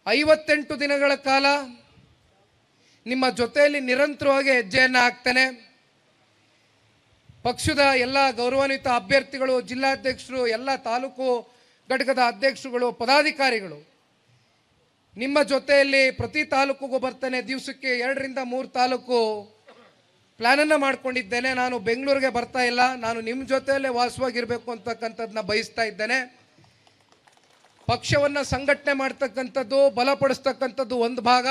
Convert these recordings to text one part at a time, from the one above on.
58 ದಿನಗಳ ಕಾಲ ನಿಮ್ಮ ಜೊತೆಯಲ್ಲಿ ನಿರಂತರವಾಗಿ ಹೆಜ್ಜೆಯನ್ನು ಹಾಕ್ತಾನೆ. ಪಕ್ಷದ ಎಲ್ಲ ಗೌರವಾನ್ವಿತ ಅಭ್ಯರ್ಥಿಗಳು, ಜಿಲ್ಲಾಧ್ಯಕ್ಷರು, ಎಲ್ಲ ತಾಲೂಕು ಘಟಕದ ಅಧ್ಯಕ್ಷರುಗಳು, ಪದಾಧಿಕಾರಿಗಳು ನಿಮ್ಮ ಜೊತೆಯಲ್ಲಿ ಪ್ರತಿ ತಾಲೂಕಿಗೂ ಬರ್ತಾನೆ. ದಿವಸಕ್ಕೆ 2 ರಿಂದ 3 ತಾಲೂಕು ಪ್ಲ್ಯಾನನ್ನು ಮಾಡ್ಕೊಂಡಿದ್ದೇನೆ. ನಾನು ಬೆಂಗಳೂರಿಗೆ ಬರ್ತಾ ಇಲ್ಲ, ನಾನು ನಿಮ್ಮ ಜೊತೆಯಲ್ಲೇ ವಾಸವಾಗಿರಬೇಕು ಅಂತಕ್ಕಂಥದ್ದನ್ನ ಬಯಸ್ತಾ ಇದ್ದೇನೆ. ಪಕ್ಷವನ್ನು ಸಂಘಟನೆ ಮಾಡ್ತಕ್ಕಂಥದ್ದು, ಬಲಪಡಿಸ್ತಕ್ಕಂಥದ್ದು ಒಂದು ಭಾಗ.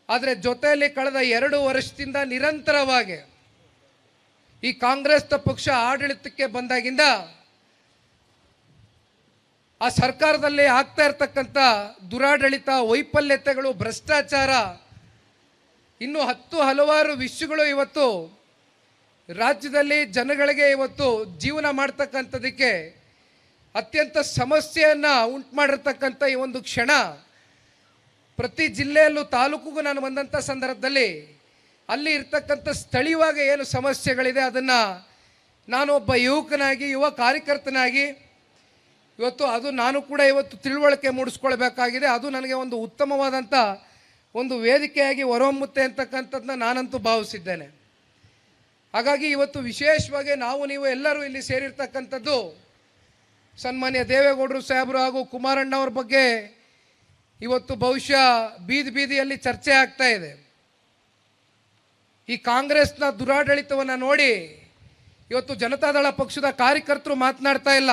ಆದರೆ ಜೊತೆಯಲ್ಲಿ ಕಳೆದ 2 ವರ್ಷದಿಂದ ನಿರಂತರವಾಗಿ ಈ ಕಾಂಗ್ರೆಸ್ ಪಕ್ಷ ಆಡಳಿತಕ್ಕೆ ಬಂದಾಗಿಂದ ಆ ಸರ್ಕಾರದಲ್ಲಿ ಆಗ್ತಾ ಇರತಕ್ಕಂಥ ದುರಾಡಳಿತ, ವೈಫಲ್ಯತೆಗಳು, ಭ್ರಷ್ಟಾಚಾರ, ಇನ್ನು ಹಲವಾರು ವಿಷಯಗಳು ಇವತ್ತು ರಾಜ್ಯದಲ್ಲಿ ಜನಗಳಿಗೆ ಇವತ್ತು ಜೀವನ ಮಾಡ್ತಕ್ಕಂಥದಕ್ಕೆ ಅತ್ಯಂತ ಸಮಸ್ಯೆಯನ್ನು ಉಂಟು ಮಾಡಿರ್ತಕ್ಕಂಥ ಈ ಒಂದು ಕ್ಷಣ. ಪ್ರತಿ ಜಿಲ್ಲೆಯಲ್ಲೂ ತಾಲೂಕಿಗೂ ನಾನು ಬಂದಂಥ ಸಂದರ್ಭದಲ್ಲಿ ಅಲ್ಲಿ ಇರ್ತಕ್ಕಂಥ ಸ್ಥಳೀಯವಾಗಿ ಏನು ಸಮಸ್ಯೆಗಳಿದೆ ಅದನ್ನು ನಾನು ಒಬ್ಬ ಯುವಕನಾಗಿ, ಯುವ ಕಾರ್ಯಕರ್ತನಾಗಿ ಇವತ್ತು ಅದು ನಾನು ಕೂಡ ಇವತ್ತು ತಿಳುವಳಿಕೆ ಮೂಡಿಸ್ಕೊಳ್ಬೇಕಾಗಿದೆ. ಅದು ನನಗೆ ಒಂದು ಉತ್ತಮವಾದಂಥ ಒಂದು ವೇದಿಕೆಯಾಗಿ ಹೊರಹೊಮ್ಮುತ್ತೆ ಅಂತಕ್ಕಂಥದ್ದನ್ನ ನಾನಂತೂ ಭಾವಿಸಿದ್ದೇನೆ. ಹಾಗಾಗಿ ಇವತ್ತು ವಿಶೇಷವಾಗಿ ನೀವು ಎಲ್ಲರೂ ಇಲ್ಲಿ ಸೇರಿರ್ತಕ್ಕಂಥದ್ದು ಸನ್ಮಾನ್ಯ ದೇವೇಗೌಡರು ಸಾಹೇಬರು ಹಾಗೂ ಕುಮಾರಣ್ಣವ್ರ ಬಗ್ಗೆ ಇವತ್ತು ಬಹುಶಃ ಬೀದಿಯಲ್ಲಿ ಚರ್ಚೆ ಆಗ್ತಾ ಇದೆ. ಈ ಕಾಂಗ್ರೆಸ್ನ ದುರಾಡಳಿತವನ್ನು ನೋಡಿ ಇವತ್ತು ಜನತಾದಳ ಪಕ್ಷದ ಕಾರ್ಯಕರ್ತರು ಮಾತನಾಡ್ತಾ ಇಲ್ಲ.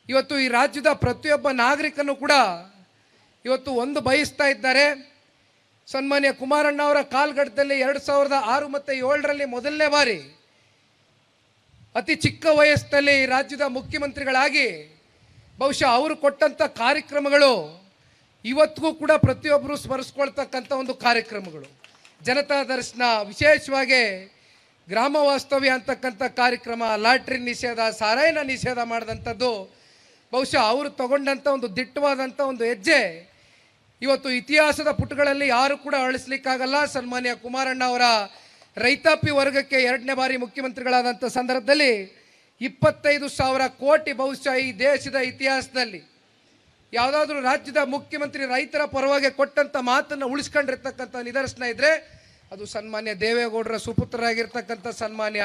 ಇವತ್ತು ಈ ರಾಜ್ಯದ ಪ್ರತಿಯೊಬ್ಬ ನಾಗರಿಕನು ಕೂಡ ಇವತ್ತು ಒಂದು ಬಯಸ್ತಾ ಇದ್ದಾರೆ. ಸನ್ಮಾನ್ಯ ಕುಮಾರಣ್ಣ ಅವರ ಕಾಲ್ಗಡದಲ್ಲಿ 2006 ಮತ್ತು 2007ರಲ್ಲಿ ಮೊದಲನೇ ಬಾರಿ ಅತಿ ಚಿಕ್ಕ ವಯಸ್ಸಿನಲ್ಲಿ ರಾಜ್ಯದ ಮುಖ್ಯಮಂತ್ರಿಗಳಾಗಿ ಬಹುಶಃ ಅವರು ಕೊಟ್ಟಂಥ ಕಾರ್ಯಕ್ರಮಗಳು ಇವತ್ತಿಗೂ ಕೂಡ ಪ್ರತಿಯೊಬ್ಬರು ಸ್ಮರಿಸ್ಕೊಳ್ತಕ್ಕಂಥ ಒಂದು ಕಾರ್ಯಕ್ರಮಗಳು. ಜನತಾ ದರ್ಶನ, ವಿಶೇಷವಾಗಿ ಗ್ರಾಮ ವಾಸ್ತವ್ಯ ಅಂತಕ್ಕಂಥ ಕಾರ್ಯಕ್ರಮ, ಲಾಟ್ರಿ ನಿಷೇಧ, ಸಾರಾಯಿನ ನಿಷೇಧ ಮಾಡಿದಂಥದ್ದು ಬಹುಶಃ ಅವರು ತಗೊಂಡಂಥ ಒಂದು ದಿಟ್ಟವಾದಂಥ ಒಂದು ಹೆಜ್ಜೆ ಇವತ್ತು ಇತಿಹಾಸದ ಪುಟಗಳಲ್ಲಿ ಯಾರು ಕೂಡ ಅಳಿಸ್ಲಿಕ್ಕಾಗಲ್ಲ. ಸನ್ಮಾನ್ಯ ಕುಮಾರಣ್ಣ ಅವರ ರೈತಾಪಿ ವರ್ಗಕ್ಕೆ 2ನೇ ಬಾರಿ ಮುಖ್ಯಮಂತ್ರಿಗಳಾದಂಥ ಸಂದರ್ಭದಲ್ಲಿ 25,000 ಕೋಟಿ ಬಹುಶಃ ಈ ದೇಶದ ಇತಿಹಾಸದಲ್ಲಿ ಯಾವುದಾದ್ರೂ ರಾಜ್ಯದ ಮುಖ್ಯಮಂತ್ರಿ ರೈತರ ಪರವಾಗಿ ಕೊಟ್ಟಂಥ ಮಾತನ್ನು ಉಳಿಸ್ಕೊಂಡಿರ್ತಕ್ಕಂಥ ನಿದರ್ಶನ ಇದ್ದರೆ ಅದು ಸನ್ಮಾನ್ಯ ದೇವೇಗೌಡರ ಸುಪುತ್ರರಾಗಿರ್ತಕ್ಕಂಥ ಸನ್ಮಾನ್ಯ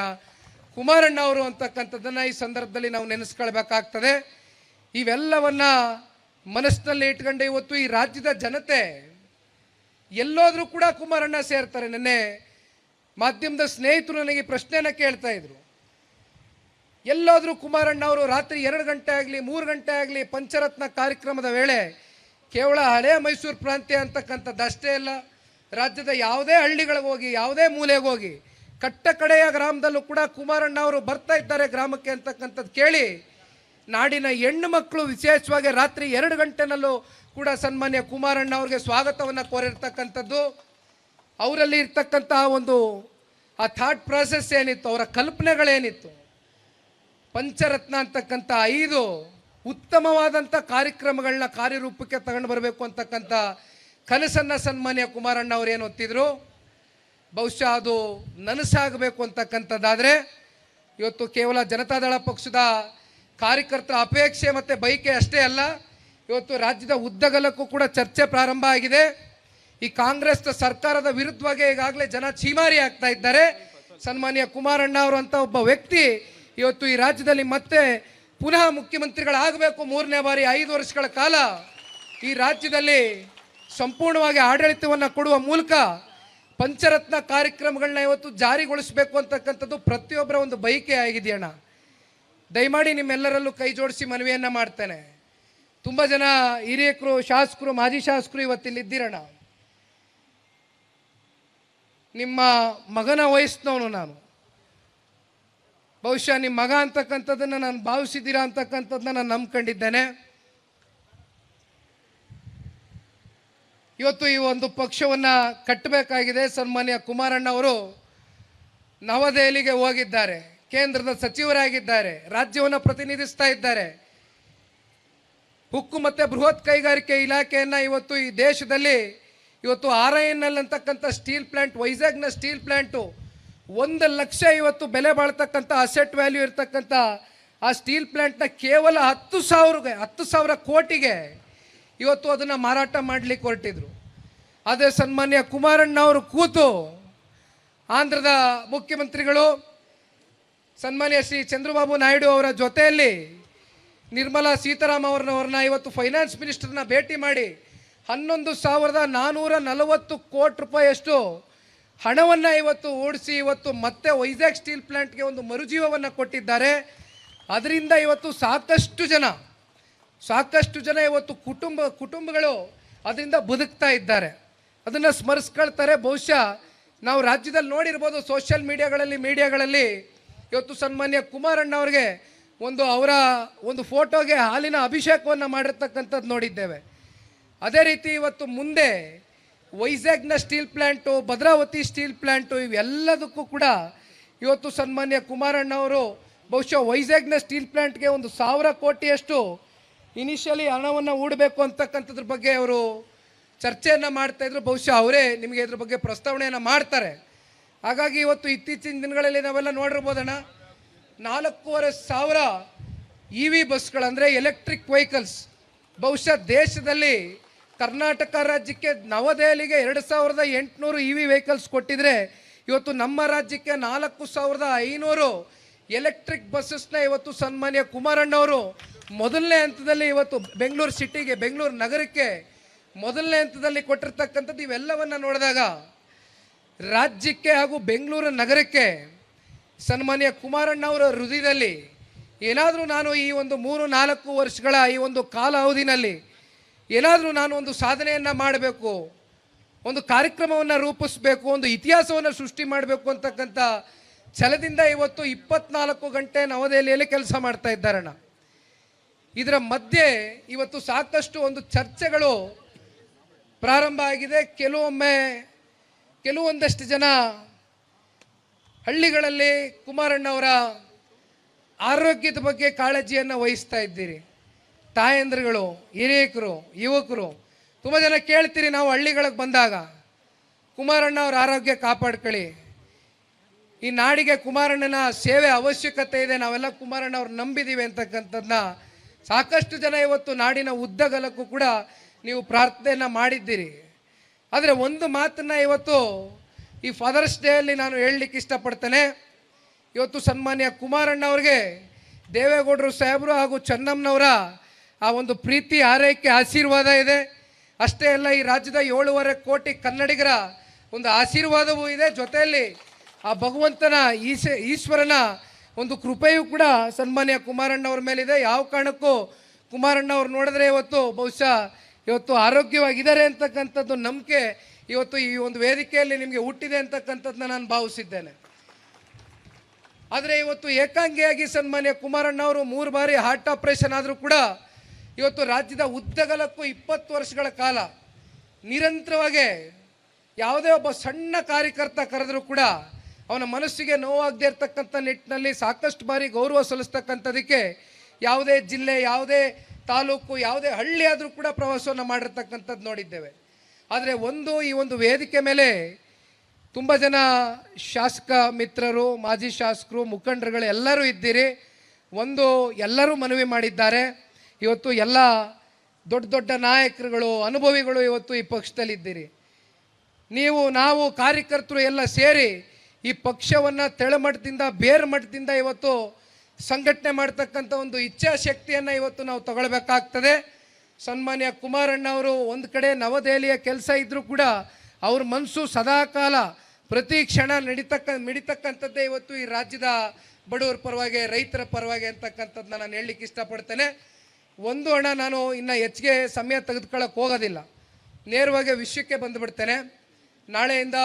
ಕುಮಾರಣ್ಣ ಅವರು ಅಂತಕ್ಕಂಥದ್ದನ್ನು ಈ ಸಂದರ್ಭದಲ್ಲಿ ನಾವು ನೆನೆಸ್ಕೊಳ್ಬೇಕಾಗ್ತದೆ. ಇವೆಲ್ಲವನ್ನ ಮನಸ್ಸಿನಲ್ಲಿ ಇಟ್ಕೊಂಡು ಇವತ್ತು ಈ ರಾಜ್ಯದ ಜನತೆ ಎಲ್ಲೋದ್ರೂ ಕೂಡ ಕುಮಾರಣ್ಣ ಸೇರ್ತಾರೆ. ನೆನ್ನೆ ಮಾಧ್ಯಮದ ಸ್ನೇಹಿತರು ನನಗೆ ಪ್ರಶ್ನೆಯನ್ನು ಕೇಳ್ತಾ ಇದ್ರು, ಎಲ್ಲೋದ್ರೂ ಕುಮಾರಣ್ಣ ಅವರು ರಾತ್ರಿ 2 ಗಂಟೆ ಆಗಲಿ 3 ಗಂಟೆ ಆಗಲಿ ಪಂಚರತ್ನ ಕಾರ್ಯಕ್ರಮದ ವೇಳೆ ಕೇವಲ ಹಳೆ ಮೈಸೂರು ಪ್ರಾಂತ್ಯ ಅಂತಕ್ಕಂಥದ್ದಷ್ಟೇ ಅಲ್ಲ, ರಾಜ್ಯದ ಯಾವುದೇ ಹಳ್ಳಿಗಳಿಗೆ ಹೋಗಿ, ಯಾವುದೇ ಮೂಲೆಗೆ ಹೋಗಿ, ಕಟ್ಟ ಕಡೆಯ ಗ್ರಾಮದಲ್ಲೂ ಕೂಡ ಕುಮಾರಣ್ಣ ಅವರು ಬರ್ತಾ ಇದ್ದಾರೆ ಗ್ರಾಮಕ್ಕೆ ಅಂತಕ್ಕಂಥದ್ದು ಕೇಳಿ ನಾಡಿನ ಹೆಣ್ಣು ಮಕ್ಕಳು ವಿಶೇಷವಾಗಿ ರಾತ್ರಿ 2 ಗಂಟೆನಲ್ಲೂ ಕೂಡ ಸನ್ಮಾನ್ಯ ಕುಮಾರಣ್ಣ ಅವ್ರಿಗೆ ಸ್ವಾಗತವನ್ನು ಕೋರಿರ್ತಕ್ಕಂಥದ್ದು. ಅವರಲ್ಲಿ ಇರ್ತಕ್ಕಂಥ ಒಂದು ಆ ಥಾಟ್ ಪ್ರಾಸೆಸ್ ಏನಿತ್ತು, ಅವರ ಕಲ್ಪನೆಗಳೇನಿತ್ತು, ಪಂಚರತ್ನ ಅಂತಕ್ಕಂಥ 5 ಉತ್ತಮವಾದಂಥ ಕಾರ್ಯಕ್ರಮಗಳನ್ನ ಕಾರ್ಯರೂಪಕ್ಕೆ ತಗೊಂಡು ಬರಬೇಕು ಅಂತಕ್ಕಂಥ ಕನಸನ್ನು ಸನ್ಮಾನ್ಯ ಕುಮಾರಣ್ಣ ಅವರು ಏನು ಹೊತ್ತಿದ್ರು, ಬಹುಶಃ ಅದು ನನಸಾಗಬೇಕು ಅಂತಕ್ಕಂಥದ್ದಾದರೆ ಇವತ್ತು ಕೇವಲ ಜನತಾದಳ ಪಕ್ಷದ ಕಾರ್ಯಕರ್ತರ ಅಪೇಕ್ಷೆ ಮತ್ತು ಬಯಕೆ ಅಷ್ಟೇ ಅಲ್ಲ, ಇವತ್ತು ರಾಜ್ಯದ ಉದ್ದಗಲಕ್ಕೂ ಕೂಡ ಚರ್ಚೆ ಪ್ರಾರಂಭ ಆಗಿದೆ. ಈ ಕಾಂಗ್ರೆಸ್ ಸರ್ಕಾರದ ವಿರುದ್ಧವಾಗಿ ಈಗಾಗಲೇ ಜನ ಚೀಮಾರಿ ಆಗ್ತಾ ಇದ್ದಾರೆ. ಸನ್ಮಾನ್ಯ ಕುಮಾರಣ್ಣ ಅವರು ಅಂತ ಒಬ್ಬ ವ್ಯಕ್ತಿ ಇವತ್ತು ಈ ರಾಜ್ಯದಲ್ಲಿ ಮತ್ತೆ ಪುನಃ ಮುಖ್ಯಮಂತ್ರಿಗಳಾಗಬೇಕು, 3ನೇ ಬಾರಿ 5 ವರ್ಷಗಳ ಕಾಲ ಈ ರಾಜ್ಯದಲ್ಲಿ ಸಂಪೂರ್ಣವಾಗಿ ಆಡಳಿತವನ್ನು ಕೊಡುವ ಮೂಲಕ ಪಂಚರತ್ನ ಕಾರ್ಯಕ್ರಮಗಳನ್ನ ಇವತ್ತು ಜಾರಿಗೊಳಿಸಬೇಕು ಅಂತಕ್ಕಂಥದ್ದು ಪ್ರತಿಯೊಬ್ಬರ ಒಂದು ಬಯಕೆ ಆಗಿದೆಯಣ್ಣ. ದಯಮಾಡಿ ನಿಮ್ಮೆಲ್ಲರಲ್ಲೂ ಕೈ ಜೋಡಿಸಿ ಮನವಿಯನ್ನು ಮಾಡ್ತೇನೆ. ತುಂಬ ಜನ ಹಿರಿಯಕರು, ಶಾಸಕರು, ಮಾಜಿ ಶಾಸಕರು ಇವತ್ತಿಲ್ಲಿದ್ದೀರಣ್ಣ. ನಿಮ್ಮ ಮಗನ ವಯಸ್ಸಿನವನು ನಾನು, ಬಹುಶಃ ನಿಮ್ಮ ಮಗ ಅಂತಕ್ಕಂಥದ್ದನ್ನು ನಾನು ಭಾವಿಸಿದ್ದೀರಾ ಅಂತಕ್ಕಂಥದ್ದನ್ನ ನಾನು ನಂಬ್ಕೊಂಡಿದ್ದೇನೆ. ಇವತ್ತು ಈ ಒಂದು ಪಕ್ಷವನ್ನು ಕಟ್ಟಬೇಕಾಗಿದೆ. ಸನ್ಮಾನ್ಯ ಕುಮಾರಣ್ಣ ಅವರು ನವದೆಹಲಿಗೆ ಹೋಗಿದ್ದಾರೆ, ಕೇಂದ್ರದ ಸಚಿವರಾಗಿದ್ದಾರೆ, ರಾಜ್ಯವನ್ನು ಪ್ರತಿನಿಧಿಸ್ತಾ ಇದ್ದಾರೆ. ಉಕ್ಕು ಮತ್ತು ಬೃಹತ್ ಕೈಗಾರಿಕೆ ಇಲಾಖೆಯನ್ನು ಇವತ್ತು ಈ ದೇಶದಲ್ಲಿ ಇವತ್ತು RINL ಅಂತಕ್ಕಂಥ ಸ್ಟೀಲ್ ಪ್ಲ್ಯಾಂಟ್, ವೈಜಾಗ್ನ ಸ್ಟೀಲ್ ಪ್ಲ್ಯಾಂಟು 1 ಲಕ್ಷ ಇವತ್ತು ಬೆಲೆ ಬಾಳ್ತಕ್ಕಂಥ ಅಸೆಟ್ ವ್ಯಾಲ್ಯೂ ಇರ್ತಕ್ಕಂಥ ಆ ಸ್ಟೀಲ್ ಪ್ಲ್ಯಾಂಟ್ನ ಕೇವಲ 10,000 ಕೋಟಿಗೆ ಇವತ್ತು ಅದನ್ನು ಮಾರಾಟ ಮಾಡಲಿಕ್ಕೆ ಹೊರಟಿದ್ರು. ಆದರೆ ಸನ್ಮಾನ್ಯ ಕುಮಾರಣ್ಣ ಅವರು ಕೂತು ಆಂಧ್ರದ ಮುಖ್ಯಮಂತ್ರಿಗಳು ಸನ್ಮಾನ್ಯ ಶ್ರೀ ಚಂದ್ರಬಾಬು ನಾಯ್ಡು ಅವರ ಜೊತೆಯಲ್ಲಿ ನಿರ್ಮಲಾ ಸೀತಾರಾಮನ್ ಇವತ್ತು ಫೈನಾನ್ಸ್ ಮಿನಿಸ್ಟರ್ನ ಭೇಟಿ ಮಾಡಿ 11,440 ಕೋಟಿ ರೂಪಾಯಿಯಷ್ಟು ಹಣವನ್ನು ಇವತ್ತು ಓಡಿಸಿ ಇವತ್ತು ಮತ್ತೆ ವೈಜಾಗ್ ಸ್ಟೀಲ್ ಪ್ಲಾಂಟ್ಗೆ ಒಂದು ಮರುಜೀವವನ್ನು ಕೊಟ್ಟಿದ್ದಾರೆ. ಅದರಿಂದ ಇವತ್ತು ಸಾಕಷ್ಟು ಜನ ಇವತ್ತು ಕುಟುಂಬಗಳು ಅದರಿಂದ ಬದುಕ್ತಾ ಇದ್ದಾರೆ. ಅದನ್ನು ಸ್ಮರಿಸ್ಕೊಳ್ತಾರೆ. ಬಹುಶಃ ನಾವು ರಾಜ್ಯದಲ್ಲಿ ನೋಡಿರ್ಬೋದು, ಸೋಷಿಯಲ್ ಮೀಡಿಯಾಗಳಲ್ಲಿ ಇವತ್ತು ಸನ್ಮಾನ್ಯ ಕುಮಾರಣ್ಣ ಅವ್ರಿಗೆ ಅವರ ಒಂದು ಫೋಟೋಗೆ ಹಾಲಿನ ಅಭಿಷೇಕವನ್ನು ಮಾಡಿರ್ತಕ್ಕಂಥದ್ದು ನೋಡಿದ್ದೇವೆ. ಅದೇ ರೀತಿ ಇವತ್ತು ಮುಂದೆ ವೈಜಾಗ್ನ steel plant, Bhadravati steel plant, ಇವೆಲ್ಲದಕ್ಕೂ ಕೂಡ ಇವತ್ತು ಸನ್ಮಾನ್ಯ ಕುಮಾರಣ್ಣ ಅವರು ಬಹುಶಃ ವೈಜಾಗ್ನ ಸ್ಟೀಲ್ ಪ್ಲ್ಯಾಂಟ್ಗೆ 1,000 ಕೋಟಿಯಷ್ಟು ಇನಿಷಿಯಲಿ ಹಣವನ್ನು ಹೂಡಬೇಕು ಅಂತಕ್ಕಂಥದ್ರ ಬಗ್ಗೆ ಅವರು ಚರ್ಚೆಯನ್ನು ಮಾಡ್ತಾಯಿದ್ರು. ಬಹುಶಃ ಅವರೇ ನಿಮಗೆ ಇದ್ರ ಬಗ್ಗೆ ಪ್ರಸ್ತಾವನೆಯನ್ನು ಮಾಡ್ತಾರೆ. ಹಾಗಾಗಿ ಇವತ್ತು ಇತ್ತೀಚಿನ ದಿನಗಳಲ್ಲಿ ನಾವೆಲ್ಲ ನೋಡಿರ್ಬೋದಣ್ಣ, 4,500 EV ಬಸ್ಗಳಂದರೆ ಎಲೆಕ್ಟ್ರಿಕ್ ವೆಹಿಕಲ್ಸ್ ಬಹುಶಃ ದೇಶದಲ್ಲಿ ಕರ್ನಾಟಕ ರಾಜ್ಯಕ್ಕೆ ನವದೆಹಲಿಗೆ 2,800 EV ವೆಹಿಕಲ್ಸ್ ಕೊಟ್ಟಿದ್ರೆ ಇವತ್ತು ನಮ್ಮ ರಾಜ್ಯಕ್ಕೆ 4,500 ಎಲೆಕ್ಟ್ರಿಕ್ ಬಸ್ಸಸ್ನ ಇವತ್ತು ಸನ್ಮಾನ್ಯ ಕುಮಾರಣ್ಣವರು ಮೊದಲನೇ ಹಂತದಲ್ಲಿ ಇವತ್ತು ಬೆಂಗಳೂರು ನಗರಕ್ಕೆ ಮೊದಲನೇ ಹಂತದಲ್ಲಿ ಕೊಟ್ಟಿರ್ತಕ್ಕಂಥದ್ದು. ಇವೆಲ್ಲವನ್ನು ನೋಡಿದಾಗ ರಾಜ್ಯಕ್ಕೆ ಹಾಗೂ ಬೆಂಗಳೂರು ನಗರಕ್ಕೆ ಸನ್ಮಾನ್ಯ ಕುಮಾರಣ್ಣ ಅವರ ಹೃದಯದಲ್ಲಿ ಏನಾದರೂ ನಾನು ಈ 3-4 ವರ್ಷಗಳ ಈ ಕಾಲ ಅವಧಿನಲ್ಲಿ ಏನಾದರೂ ನಾನು ಒಂದು ಸಾಧನೆಯನ್ನು ಮಾಡಬೇಕು, ಒಂದು ಕಾರ್ಯಕ್ರಮವನ್ನು ರೂಪಿಸಬೇಕು, ಒಂದು ಇತಿಹಾಸವನ್ನು ಸೃಷ್ಟಿ ಮಾಡಬೇಕು ಅಂತಕ್ಕಂಥ ಛಲದಿಂದ ಇವತ್ತು 24 ಗಂಟೆ ನವದೆಹಲಿಯಲ್ಲಿ ಕೆಲಸ ಮಾಡ್ತಾ ಇದ್ದಾರಣ್ಣ. ಇದರ ಮಧ್ಯೆ ಇವತ್ತು ಸಾಕಷ್ಟು ಚರ್ಚೆಗಳು ಪ್ರಾರಂಭ ಆಗಿದೆ. ಕೆಲವೊಂದಷ್ಟು ಜನ ಹಳ್ಳಿಗಳಲ್ಲಿ ಕುಮಾರಣ್ಣವರ ಆರೋಗ್ಯದ ಬಗ್ಗೆ ಕಾಳಜಿಯನ್ನು ವಹಿಸ್ತಾ ಇದ್ದೀರಿ. ತಾಯಂದ್ರುಗಳು, ಹಿರಿಯಕರು, ಯುವಕರು ತುಂಬ ಜನ ಕೇಳ್ತೀರಿ, ನಾವು ಹಳ್ಳಿಗಳಿಗೆ ಬಂದಾಗ ಕುಮಾರಣ್ಣ ಅವರ ಆರೋಗ್ಯ ಕಾಪಾಡ್ಕೊಳ್ಳಿ, ಈ ನಾಡಿಗೆ ಕುಮಾರಣ್ಣನ ಸೇವೆ ಅವಶ್ಯಕತೆ ಇದೆ, ನಾವೆಲ್ಲ ಕುಮಾರಣ್ಣ ಅವ್ರು ನಂಬಿದ್ದೀವಿ ಅಂತಕ್ಕಂಥದ್ದನ್ನ ಸಾಕಷ್ಟು ಜನ ಇವತ್ತು ನಾಡಿನ ಉದ್ದಗಲಕ್ಕೂ ಕೂಡ ನೀವು ಪ್ರಾರ್ಥನೆಯನ್ನು ಮಾಡಿದ್ದೀರಿ. ಆದರೆ ಒಂದು ಮಾತನ್ನು ಇವತ್ತು ಈ ಫಾದರ್ಸ್ ಡೇಯಲ್ಲಿ ನಾನು ಹೇಳಲಿಕ್ಕೆ ಇಷ್ಟಪಡ್ತೇನೆ. ಇವತ್ತು ಸನ್ಮಾನ್ಯ ಕುಮಾರಣ್ಣ ಅವ್ರಿಗೆ ದೇವೇಗೌಡರು ಸಾಹೇಬರು ಹಾಗೂ ಚೆನ್ನಮ್ಮನವರ ಆ ಪ್ರೀತಿ, ಆರೈಕೆ, ಆಶೀರ್ವಾದ ಇದೆ. ಅಷ್ಟೇ ಅಲ್ಲ, ಈ ರಾಜ್ಯದ 7.5 ಕೋಟಿ ಕನ್ನಡಿಗರ ಆಶೀರ್ವಾದವೂ ಇದೆ. ಜೊತೆಯಲ್ಲಿ ಆ ಭಗವಂತನ ಈಶ್ವರನ ಕೃಪೆಯೂ ಕೂಡ ಸನ್ಮಾನ್ಯ ಕುಮಾರಣ್ಣವ್ರ ಮೇಲಿದೆ. ಯಾವ ಕಾರಣಕ್ಕೂ ಕುಮಾರಣ್ಣವ್ರು ನೋಡಿದ್ರೆ ಬಹುಶಃ ಇವತ್ತು ಆರೋಗ್ಯವಾಗಿದ್ದಾರೆ ಅಂತಕ್ಕಂಥದ್ದು ನಂಬಿಕೆ ಇವತ್ತು ಈ ವೇದಿಕೆಯಲ್ಲಿ ನಿಮಗೆ ಹುಟ್ಟಿದೆ ಅಂತಕ್ಕಂಥದ್ದನ್ನ ನಾನು ಭಾವಿಸಿದ್ದೇನೆ. ಆದರೆ ಇವತ್ತು ಏಕಾಂಗಿಯಾಗಿ ಸನ್ಮಾನ್ಯ ಕುಮಾರಣ್ಣ ಅವರು 3 ಬಾರಿ ಹಾರ್ಟ್ ಆಪರೇಷನ್ ಆದರೂ ಕೂಡ ಇವತ್ತು ರಾಜ್ಯದ ಉದ್ದಗಲಕ್ಕೂ 20 ವರ್ಷಗಳ ಕಾಲ ನಿರಂತರವಾಗಿ ಯಾವುದೇ ಒಬ್ಬ ಸಣ್ಣ ಕಾರ್ಯಕರ್ತ ಕರೆದರೂ ಕೂಡ ಅವನ ಮನಸ್ಸಿಗೆ ನೋವಾಗದೇ ಇರತಕ್ಕಂಥ ನಿಟ್ಟಿನಲ್ಲಿ ಸಾಕಷ್ಟು ಬಾರಿ ಗೌರವ ಸಲ್ಲಿಸ್ತಕ್ಕಂಥದಕ್ಕೆ ಯಾವುದೇ ಜಿಲ್ಲೆ, ಯಾವುದೇ ತಾಲೂಕು, ಯಾವುದೇ ಹಳ್ಳಿ ಆದರೂ ಕೂಡ ಪ್ರವಾಸವನ್ನು ಮಾಡಿರ್ತಕ್ಕಂಥದ್ದು ನೋಡಿದ್ದೇವೆ. ಆದರೆ ಈ ವೇದಿಕೆ ಮೇಲೆ ತುಂಬ ಜನ ಶಾಸಕ ಮಿತ್ರರು, ಮಾಜಿ ಶಾಸಕರು, ಮುಖಂಡರುಗಳು ಎಲ್ಲರೂ ಇದ್ದೀರಿ. ಎಲ್ಲರೂ ಮನವಿ ಮಾಡಿದ್ದಾರೆ. ಇವತ್ತು ಎಲ್ಲ ದೊಡ್ಡ ನಾಯಕರುಗಳು, ಅನುಭವಿಗಳು ಇವತ್ತು ಈ ಪಕ್ಷದಲ್ಲಿದ್ದೀರಿ. ನಾವು ಕಾರ್ಯಕರ್ತರು ಎಲ್ಲ ಸೇರಿ ಈ ಪಕ್ಷವನ್ನು ತೆಳಮಟ್ಟದಿಂದ, ಬೇರು ಮಟ್ಟದಿಂದ ಇವತ್ತು ಸಂಘಟನೆ ಮಾಡ್ತಕ್ಕಂಥ ಇಚ್ಛಾಶಕ್ತಿಯನ್ನು ಇವತ್ತು ನಾವು ತಗೊಳ್ಬೇಕಾಗ್ತದೆ. ಸನ್ಮಾನ್ಯ ಕುಮಾರಣ್ಣ ಅವರು ಒಂದು ಕಡೆ ನವದೆಹಲಿಯ ಕೆಲಸ ಇದ್ದರೂ ಕೂಡ ಅವ್ರ ಮನಸ್ಸು ಸದಾಕಾಲ ಪ್ರತಿ ಕ್ಷಣ ಮಿಡಿತಕ್ಕಂಥದ್ದೇ ಇವತ್ತು ಈ ರಾಜ್ಯದ ಬಡವರ ಪರವಾಗಿ, ರೈತರ ಪರವಾಗಿ ಅಂತಕ್ಕಂಥದ್ದನ್ನ ನಾನು ಹೇಳಲಿಕ್ಕೆ ಇಷ್ಟಪಡ್ತೇನೆ. ಅಣ್ಣ, ನಾನು ಇನ್ನು ಹೆಚ್ಚಿಗೆ ಸಮಯ ತೆಗೆದುಕೊಳ್ಳೋಕೆ ಹೋಗೋದಿಲ್ಲ, ನೇರವಾಗಿ ವಿಷಯಕ್ಕೆ ಬಂದುಬಿಡ್ತೇನೆ. ನಾಳೆಯಿಂದ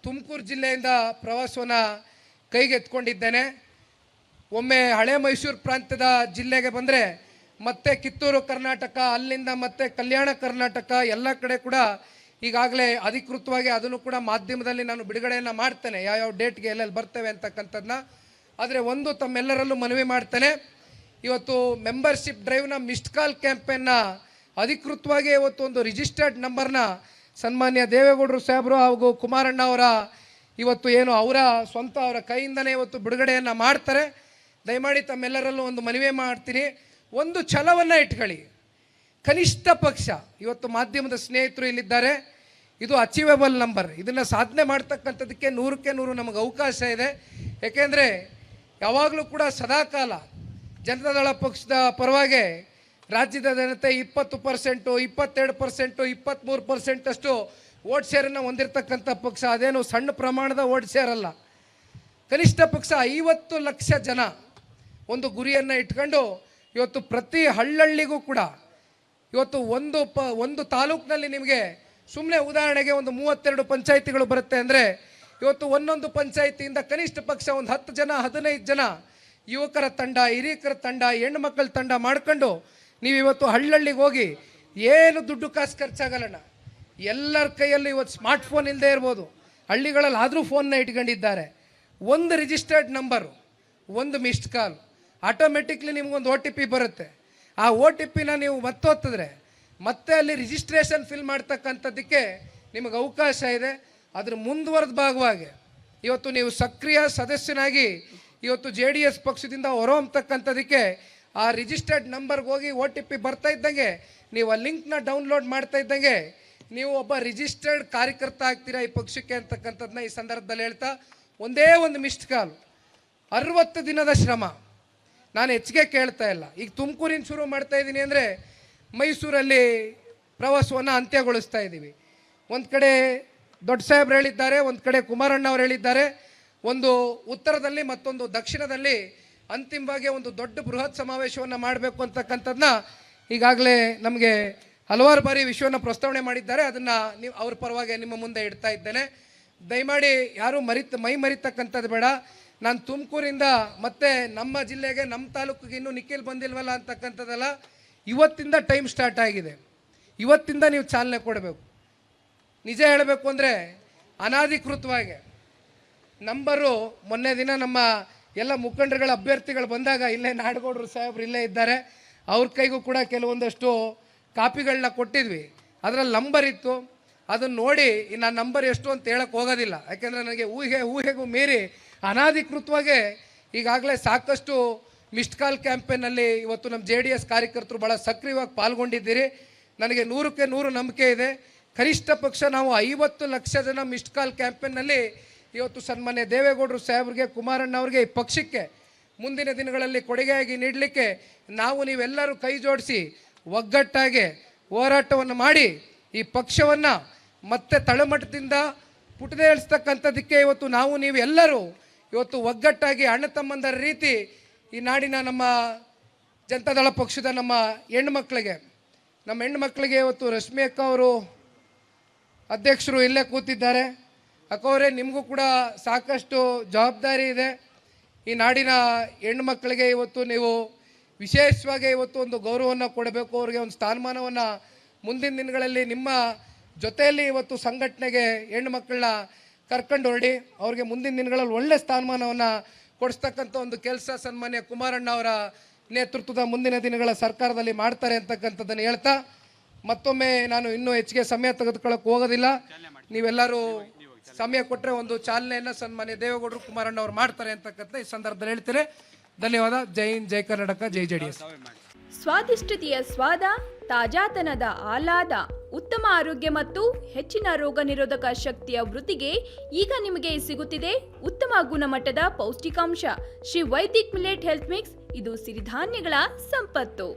ತುಮಕೂರು ಜಿಲ್ಲೆಯಿಂದ ಪ್ರವಾಸವನ್ನು ಕೈಗೆತ್ಕೊಂಡಿದ್ದೇನೆ. ಒಮ್ಮೆ ಹಳೆ ಮೈಸೂರು ಪ್ರಾಂತ್ಯದ ಜಿಲ್ಲೆಗೆ ಬಂದರೆ ಮತ್ತೆ ಕಿತ್ತೂರು ಕರ್ನಾಟಕ, ಅಲ್ಲಿಂದ ಮತ್ತೆ ಕಲ್ಯಾಣ ಕರ್ನಾಟಕ, ಎಲ್ಲ ಕಡೆ ಕೂಡ ಈಗಾಗಲೇ ಅಧಿಕೃತವಾಗಿ ಅದನ್ನು ಕೂಡ ಮಾಧ್ಯಮದಲ್ಲಿ ನಾನು ಬಿಡುಗಡೆಯನ್ನು ಮಾಡ್ತೇನೆ, ಯಾವ ಡೇಟ್ಗೆ ಎಲ್ಲೆಲ್ಲಿ ಬರ್ತೇವೆ ಅಂತಕ್ಕಂಥದ್ದನ್ನ. ಆದರೆ ತಮ್ಮೆಲ್ಲರಲ್ಲೂ ಮನವಿ ಮಾಡ್ತೇನೆ, ಇವತ್ತು ಮೆಂಬರ್ಶಿಪ್ ಡ್ರೈವ್ನ ಮಿಸ್ಡ್ ಕಾಲ್ ಕ್ಯಾಂಪೇನ್ನ ಅಧಿಕೃತವಾಗಿ ಇವತ್ತು ರಿಜಿಸ್ಟರ್ಡ್ ನಂಬರ್ನ ಸನ್ಮಾನ್ಯ ದೇವೇಗೌಡರು ಸಾಹೇಬರು ಹಾಗೂ ಕುಮಾರಣ್ಣ ಅವರ ಅವರ ಕೈಯಿಂದನೇ ಇವತ್ತು ಬಿಡುಗಡೆಯನ್ನು ಮಾಡ್ತಾರೆ. ದಯಮಾಡಿ ತಮ್ಮೆಲ್ಲರಲ್ಲೂ ಮನವಿ ಮಾಡ್ತೀನಿ, ಛಲವನ್ನು ಇಟ್ಕೊಳ್ಳಿ. ಕನಿಷ್ಠ ಪಕ್ಷ ಇವತ್ತು ಮಾಧ್ಯಮದ ಸ್ನೇಹಿತರು ಇಲ್ಲಿದ್ದಾರೆ, ಇದು ಅಚೀವೇಬಲ್ ನಂಬರ್. ಇದನ್ನು ಸಾಧನೆ ಮಾಡ್ತಕ್ಕಂಥದ್ದಕ್ಕೆ 100ಕ್ಕೆ 100 ನಮಗೆ ಅವಕಾಶ ಇದೆ. ಏಕೆಂದರೆ ಯಾವಾಗಲೂ ಕೂಡ ಸದಾಕಾಲ ಜನತಾದಳ ಪಕ್ಷದ ಪರವಾಗಿ ರಾಜ್ಯದ ಜನತೆ 20%, 22%, 23% ಅಷ್ಟು ವೋಟ್ ಶೇರನ್ನು ಹೊಂದಿರತಕ್ಕಂಥ ಪಕ್ಷ. ಅದೇನು ಸಣ್ಣ ಪ್ರಮಾಣದ ವೋಟ್ ಶೇರ್ ಅಲ್ಲ. ಕನಿಷ್ಠ ಪಕ್ಷ 50 ಲಕ್ಷ ಜನ ಒಂದು ಗುರಿಯನ್ನು ಇಟ್ಕೊಂಡು ಇವತ್ತು ಪ್ರತಿ ಹಳ್ಳಹಳ್ಳಿಗೂ ಕೂಡ ಇವತ್ತು ಒಂದು ತಾಲೂಕಿನಲ್ಲಿ ನಿಮಗೆ ಸುಮ್ಮನೆ ಉದಾಹರಣೆಗೆ ಒಂದು 32 ಪಂಚಾಯಿತಿಗಳು ಬರುತ್ತೆ ಅಂದರೆ ಇವತ್ತು ಒಂದೊಂದು ಪಂಚಾಯಿತಿಯಿಂದ ಕನಿಷ್ಠ ಪಕ್ಷ ಒಂದು 10 ಜನ 15 ಜನ ಯುವಕರ ತಂಡ, ಹಿರಿಯಕರ ತಂಡ, ಹೆಣ್ಣು ಮಕ್ಕಳ ತಂಡ ಮಾಡ್ಕೊಂಡು ನೀವು ಇವತ್ತು ಹಳ್ಳಹಳ್ಳಿಗೆ ಹೋಗಿ ಏನು ದುಡ್ಡು ಕಾಸು ಖರ್ಚಾಗಲ್ಲಣ್ಣ. ಎಲ್ಲರ ಕೈಯಲ್ಲಿ ಇವತ್ತು ಸ್ಮಾರ್ಟ್ಫೋನ್ ಇಲ್ಲದೆ ಇರ್ಬೋದು, ಹಳ್ಳಿಗಳಲ್ಲಿ ಆದರೂ ಫೋನ್ನ ಇಟ್ಕೊಂಡಿದ್ದಾರೆ. ಒಂದು ರಿಜಿಸ್ಟರ್ಡ್ ನಂಬರು, ಒಂದು ಮಿಸ್ಡ್ ಕಾಲ್, ಆಟೋಮೆಟಿಕ್ಲಿ ನಿಮಗೊಂದು OTP ಬರುತ್ತೆ. ಆ OTPನ ನೀವು ಮತ್ತೊತ್ತಿದ್ರೆ ಮತ್ತೆ ಅಲ್ಲಿ ರಿಜಿಸ್ಟ್ರೇಷನ್ ಫಿಲ್ ಮಾಡ್ತಕ್ಕಂಥದ್ದಕ್ಕೆ ನಿಮಗೆ ಅವಕಾಶ ಇದೆ. ಅದರ ಮುಂದುವರೆದ ಭಾಗವಾಗಿ ಇವತ್ತು ನೀವು ಸಕ್ರಿಯ ಸದಸ್ಯನಾಗಿ ಇವತ್ತು JDS ಪಕ್ಷದಿಂದ ಹೊರಹೊಮ್ಮತಕ್ಕಂಥದ್ದಕ್ಕೆ ಆ ರಿಜಿಸ್ಟರ್ಡ್ ನಂಬರ್ಗೆ ಹೋಗಿ OTP ಬರ್ತಾ ಇದ್ದಂಗೆ ನೀವು ಆ ಲಿಂಕ್ನ ಡೌನ್ಲೋಡ್ ಮಾಡ್ತಾ ಇದ್ದಂಗೆ ನೀವು ಒಬ್ಬ ರಿಜಿಸ್ಟರ್ಡ್ ಕಾರ್ಯಕರ್ತ ಆಗ್ತೀರಾ ಈ ಪಕ್ಷಕ್ಕೆ ಅಂತಕ್ಕಂಥದ್ದನ್ನ ಈ ಸಂದರ್ಭದಲ್ಲಿ ಹೇಳ್ತಾ, ಒಂದೇ ಒಂದು ಮಿಸ್ಡ್ ಕಾಲ್ 60 ದಿನದ ಶ್ರಮ. ನಾನು ಹೆಚ್ಚಿಗೆ ಕೇಳ್ತಾ ಇಲ್ಲ. ಈಗ ತುಮಕೂರಿನ ಶುರು ಮಾಡ್ತಾ ಇದ್ದೀನಿ ಅಂದರೆ ಮೈಸೂರಲ್ಲಿ ಪ್ರವಾಸವನ್ನು ಅಂತ್ಯಗೊಳಿಸ್ತಾ ಇದ್ದೀವಿ. ಒಂದು ಕಡೆ ದೊಡ್ಡ ಸಾಹೇಬ್ರು ಹೇಳಿದ್ದಾರೆ, ಒಂದು ಕಡೆ ಕುಮಾರಣ್ಣ ಅವರು ಹೇಳಿದ್ದಾರೆ, ಒಂದು ಉತ್ತರದಲ್ಲಿ ಮತ್ತೊಂದು ದಕ್ಷಿಣದಲ್ಲಿ ಅಂತಿಮವಾಗಿ ಒಂದು ದೊಡ್ಡ ಬೃಹತ್ ಸಮಾವೇಶವನ್ನು ಮಾಡಬೇಕು ಅಂತಕ್ಕಂಥದ್ದನ್ನ ಈಗಾಗಲೇ ನಮಗೆ ಹಲವಾರು ಬಾರಿ ವಿಷಯವನ್ನು ಪ್ರಸ್ತಾವನೆ ಮಾಡಿದ್ದಾರೆ. ಅದನ್ನು ನೀವು ಅವ್ರ ಪರವಾಗಿ ನಿಮ್ಮ ಮುಂದೆ ಇಡ್ತಾ ಇದ್ದೇನೆ. ದಯಮಾಡಿ ಯಾರೂ ಮೈ ಮರಿತಕ್ಕಂಥದ್ದು ಬೇಡ. ನಾನು ತುಮಕೂರಿಂದ ಮತ್ತೆ ನಮ್ಮ ಜಿಲ್ಲೆಗೆ, ನಮ್ಮ ತಾಲೂಕಿಗೆ ಇನ್ನೂ ನಿಖಿಲ್ ಬಂದಿಲ್ವಲ್ಲ ಅಂತಕ್ಕಂಥದ್ದಲ್ಲ. ಇವತ್ತಿಂದ ಟೈಮ್ ಸ್ಟಾರ್ಟ್ ಆಗಿದೆ. ಇವತ್ತಿಂದ ನೀವು ಚಾಲನೆ ಕೊಡಬೇಕು. ನಿಜ ಹೇಳಬೇಕು ಅಂದರೆ ಅನಾಧಿಕೃತವಾಗಿ ನಂಬರು ಮೊನ್ನೆ ದಿನ ನಮ್ಮ ಎಲ್ಲ ಮುಖಂಡರುಗಳ ಅಭ್ಯರ್ಥಿಗಳು ಬಂದಾಗ ಇಲ್ಲೇ ನಾಡಗೌಡರು ಸಾಹೇಬ್ರು ಇಲ್ಲೇ ಇದ್ದಾರೆ, ಅವ್ರ ಕೈಗೂ ಕೂಡ ಕೆಲವೊಂದಷ್ಟು ಕಾಪಿಗಳನ್ನ ಕೊಟ್ಟಿದ್ವಿ. ಅದರಲ್ಲಿ ನಂಬರ್ ಇತ್ತು. ಅದನ್ನು ನೋಡಿ ನಾನು ನಂಬರ್ ಎಷ್ಟು ಅಂತ ಹೇಳಕ್ಕೆ ಹೋಗೋದಿಲ್ಲ. ಯಾಕೆಂದರೆ ನನಗೆ ಊಹೆಗೂ ಮೀರಿ ಅನಾಧಿಕೃತವಾಗಿ ಈಗಾಗಲೇ ಸಾಕಷ್ಟು ಮಿಸ್ಡ್ ಕಾಲ್ ಕ್ಯಾಂಪೇನಲ್ಲಿ ಇವತ್ತು ನಮ್ಮ JDS ಕಾರ್ಯಕರ್ತರು ಭಾಳ ಸಕ್ರಿಯವಾಗಿ ಪಾಲ್ಗೊಂಡಿದ್ದೀರಿ. ನನಗೆ 100ಕ್ಕೆ 100 ನಂಬಿಕೆ ಇದೆ. ಕನಿಷ್ಠ ಪಕ್ಷ ನಾವು 50 ಲಕ್ಷ ಜನ ಮಿಸ್ಡ್ ಕಾಲ್ ಕ್ಯಾಂಪೇನ್ನಲ್ಲಿ ಇವತ್ತು ಸನ್ಮಾನ್ಯ ದೇವೇಗೌಡರು ಸಾಹೇಬ್ರಿಗೆ, ಕುಮಾರಣ್ಣ ಅವ್ರಿಗೆ, ಈ ಪಕ್ಷಕ್ಕೆ ಮುಂದಿನ ದಿನಗಳಲ್ಲಿ ಕೊಡುಗೆಯಾಗಿ ನೀಡಲಿಕ್ಕೆ ನೀವೆಲ್ಲರೂ ಕೈ ಜೋಡಿಸಿ ಒಗ್ಗಟ್ಟಾಗಿ ಹೋರಾಟವನ್ನು ಮಾಡಿ ಈ ಪಕ್ಷವನ್ನು ಮತ್ತೆ ತಳಮಟ್ಟದಿಂದ ಪುಟದೇಳಿಸ್ತಕ್ಕಂಥದ್ದಕ್ಕೆ ಇವತ್ತು ನೀವೆಲ್ಲರೂ ಇವತ್ತು ಒಗ್ಗಟ್ಟಾಗಿ ಅಣ್ಣ ತಮ್ಮಂದರ ರೀತಿ ಈ ನಾಡಿನ ನಮ್ಮ ಜನತಾದಳ ಪಕ್ಷದ ನಮ್ಮ ಹೆಣ್ಣುಮಕ್ಕಳಿಗೆ ಇವತ್ತು ರಶ್ಮಿ ಅಕ್ಕ ಅವರು ಅಧ್ಯಕ್ಷರು ಇಲ್ಲೇ ಕೂತಿದ್ದಾರೆ. ಅಕ್ಕವರೇ, ನಿಮಗೂ ಕೂಡ ಸಾಕಷ್ಟು ಜವಾಬ್ದಾರಿ ಇದೆ. ಈ ನಾಡಿನ ಹೆಣ್ಣುಮಕ್ಕಳಿಗೆ ಇವತ್ತು ನೀವು ವಿಶೇಷವಾಗಿ ಇವತ್ತು ಒಂದು ಗೌರವವನ್ನು ಕೊಡಬೇಕು, ಅವ್ರಿಗೆ ಒಂದು ಸ್ಥಾನಮಾನವನ್ನು ಮುಂದಿನ ದಿನಗಳಲ್ಲಿ ನಿಮ್ಮ ಜೊತೆಯಲ್ಲಿ ಇವತ್ತು ಸಂಘಟನೆಗೆ ಹೆಣ್ಣು ಮಕ್ಕಳನ್ನ ಕರ್ಕೊಂಡು ಹೊರಡಿ ಅವ್ರಿಗೆ ಮುಂದಿನ ದಿನಗಳಲ್ಲಿ ಒಳ್ಳೆ ಸ್ಥಾನಮಾನವನ್ನು ಕೊಡಿಸ್ತಕ್ಕಂಥ ಒಂದು ಕೆಲಸ ಸನ್ಮಾನ್ಯ ಕುಮಾರಣ್ಣ ಅವರ ನೇತೃತ್ವದ ಮುಂದಿನ ದಿನಗಳ ಸರ್ಕಾರದಲ್ಲಿ ಮಾಡ್ತಾರೆ ಅಂತಕ್ಕಂಥದ್ದನ್ನು ಹೇಳ್ತಾ, ಮತ್ತೊಮ್ಮೆ ನಾನು ಇನ್ನೂ ಹೆಚ್ಚಿಗೆ ಸಮಯ ತೆಗೆದುಕೊಳ್ಳೋಕೆ ಹೋಗೋದಿಲ್ಲ. ನೀವೆಲ್ಲರೂ ಸಮಯ ಕೊಟ್ಟರೆ ಒಂದು ಚಾಲನೆಯನ್ನು ಸನ್ಮಾನ್ಯ ದೇವೇಗೌಡರು, ಕುಮಾರಣ್ಣ ಅವರು ಮಾಡ್ತಾರೆ ಅಂತಕ್ಕಂಥ ಈ ಸಂದರ್ಭದಲ್ಲಿ ಹೇಳ್ತಾರೆ. ಧನ್ಯವಾದ. ಜೈ ಹಿಂದ್, ಜೈ ಕರ್ನಾಟಕ, ಜೈ JDS. ಸ್ವಾದಿಷ್ಟತೆಯ ಸ್ವಾದ, ತಾಜಾತನದ ಆಹ್ಲಾದ, ಉತ್ತಮ ಆರೋಗ್ಯ ಮತ್ತು ಹೆಚ್ಚಿನ ರೋಗ ನಿರೋಧಕ ಶಕ್ತಿಯ ವೃದ್ಧಿಗೆ ಈಗ ನಿಮಗೆ ಸಿಗುತ್ತಿದೆ ಉತ್ತಮ ಗುಣಮಟ್ಟದ ಪೌಷ್ಟಿಕಾಂಶ Shri Vaidik millet health mix. ಇದು ಸಿರಿಧಾನ್ಯಗಳ ಸಂಪತ್ತು.